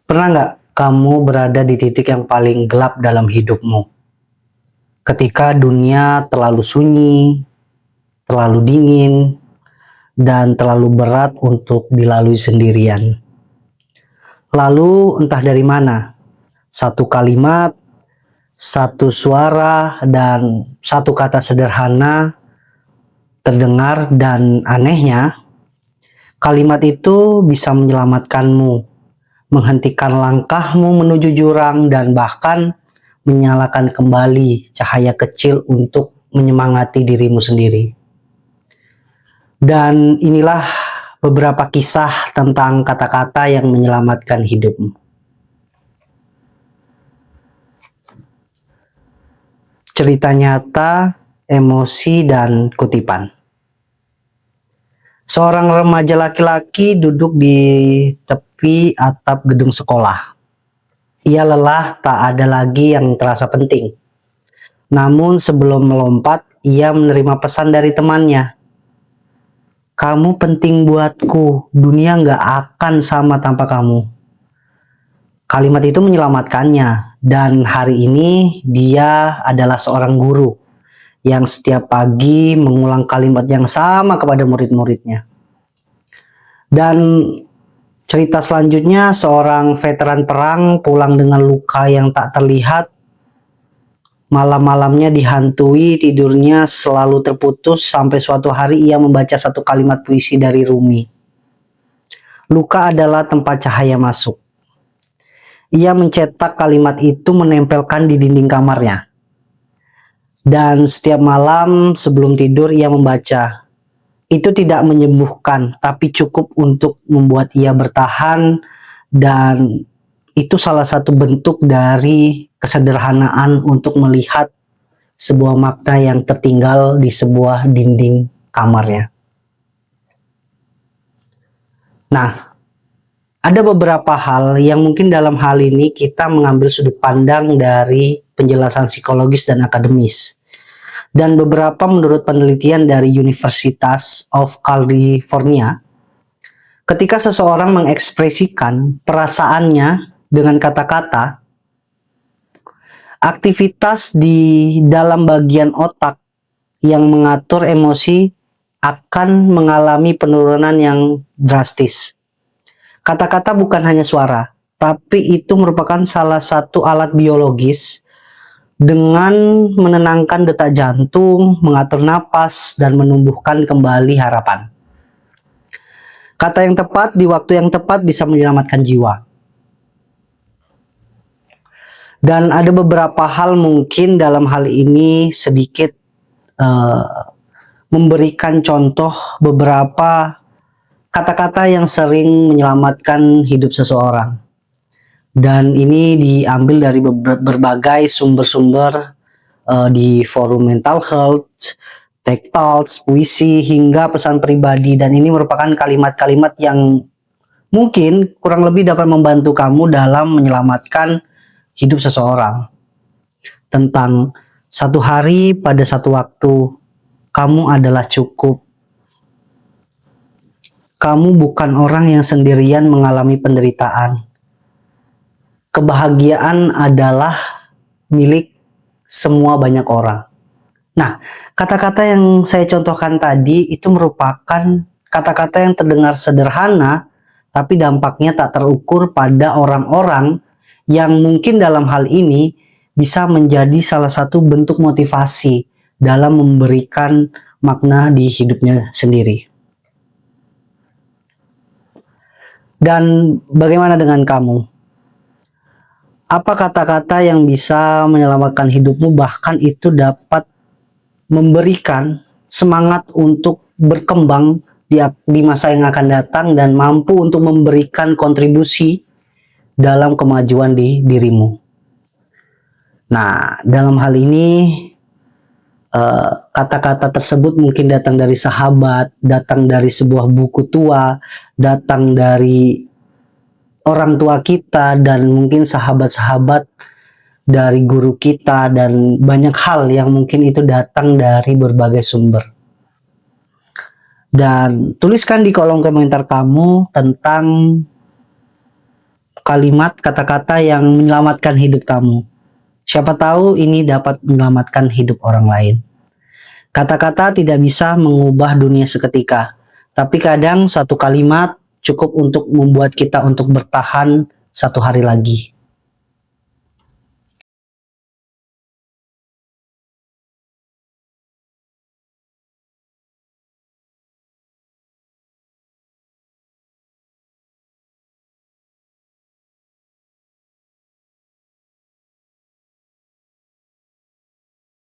Pernah nggak kamu berada di titik yang paling gelap dalam hidupmu? Ketika dunia terlalu sunyi, terlalu dingin, dan terlalu berat untuk dilalui sendirian. Lalu entah dari mana, satu kalimat, satu suara, dan satu kata sederhana terdengar, dan anehnya, kalimat itu bisa menyelamatkanmu, menghentikan langkahmu menuju jurang, dan bahkan menyalakan kembali cahaya kecil untuk menyemangati dirimu sendiri. Dan inilah beberapa kisah tentang kata-kata yang menyelamatkan hidupmu. Cerita nyata, emosi, dan kutipan. Seorang remaja laki-laki duduk di tepi atap gedung sekolah. Ia lelah, tak ada lagi yang terasa penting. Namun sebelum melompat, ia menerima pesan dari temannya. Kamu penting buatku, dunia nggak akan sama tanpa kamu. Kalimat itu menyelamatkannya, dan hari ini dia adalah seorang guru yang setiap pagi mengulang kalimat yang sama kepada murid-muridnya. Dan cerita selanjutnya, seorang veteran perang pulang dengan luka yang tak terlihat. Malam-malamnya dihantui, tidurnya selalu terputus, sampai suatu hari ia membaca satu kalimat puisi dari Rumi. Luka adalah tempat cahaya masuk. Ia mencetak kalimat itu, menempelkan di dinding kamarnya. Dan setiap malam sebelum tidur ia membaca. Itu tidak menyembuhkan, tapi cukup untuk membuat ia bertahan, dan itu salah satu bentuk dari kesederhanaan untuk melihat sebuah makna yang tertinggal di sebuah dinding kamarnya. Nah, ada beberapa hal yang mungkin dalam hal ini kita mengambil sudut pandang dari penjelasan psikologis dan akademis. Dan beberapa menurut penelitian dari University of California, ketika seseorang mengekspresikan perasaannya dengan kata-kata, aktivitas di dalam bagian otak yang mengatur emosi akan mengalami penurunan yang drastis. Kata-kata bukan hanya suara, tapi itu merupakan salah satu alat biologis dengan menenangkan detak jantung, mengatur napas, dan menumbuhkan kembali harapan. Kata yang tepat di waktu yang tepat bisa menyelamatkan jiwa. Dan ada beberapa hal mungkin dalam hal ini sedikit memberikan contoh beberapa kata-kata yang sering menyelamatkan hidup seseorang. Dan ini diambil dari berbagai sumber-sumber di forum mental health, tech talks, puisi, hingga pesan pribadi. Dan ini merupakan kalimat-kalimat yang mungkin kurang lebih dapat membantu kamu dalam menyelamatkan hidup seseorang. Tentang satu hari pada satu waktu, kamu adalah cukup. Kamu bukan orang yang sendirian mengalami penderitaan. Kebahagiaan adalah milik semua banyak orang. Nah, kata-kata yang saya contohkan tadi itu merupakan kata-kata yang terdengar sederhana, tapi dampaknya tak terukur pada orang-orang yang mungkin dalam hal ini bisa menjadi salah satu bentuk motivasi dalam memberikan makna di hidupnya sendiri. Dan bagaimana dengan kamu? Apa kata-kata yang bisa menyelamatkan hidupmu, bahkan itu dapat memberikan semangat untuk berkembang di masa yang akan datang dan mampu untuk memberikan kontribusi dalam kemajuan di dirimu? Nah, dalam hal ini kata-kata tersebut mungkin datang dari sahabat, datang dari sebuah buku tua, datang dari orang tua kita, dan mungkin sahabat-sahabat dari guru kita, dan banyak hal yang mungkin itu datang dari berbagai sumber. Dan tuliskan di kolom komentar kamu tentang kalimat kata-kata yang menyelamatkan hidup kamu. Siapa tahu ini dapat menyelamatkan hidup orang lain. Kata-kata tidak bisa mengubah dunia seketika, tapi kadang satu kalimat cukup untuk membuat kita untuk bertahan satu hari lagi.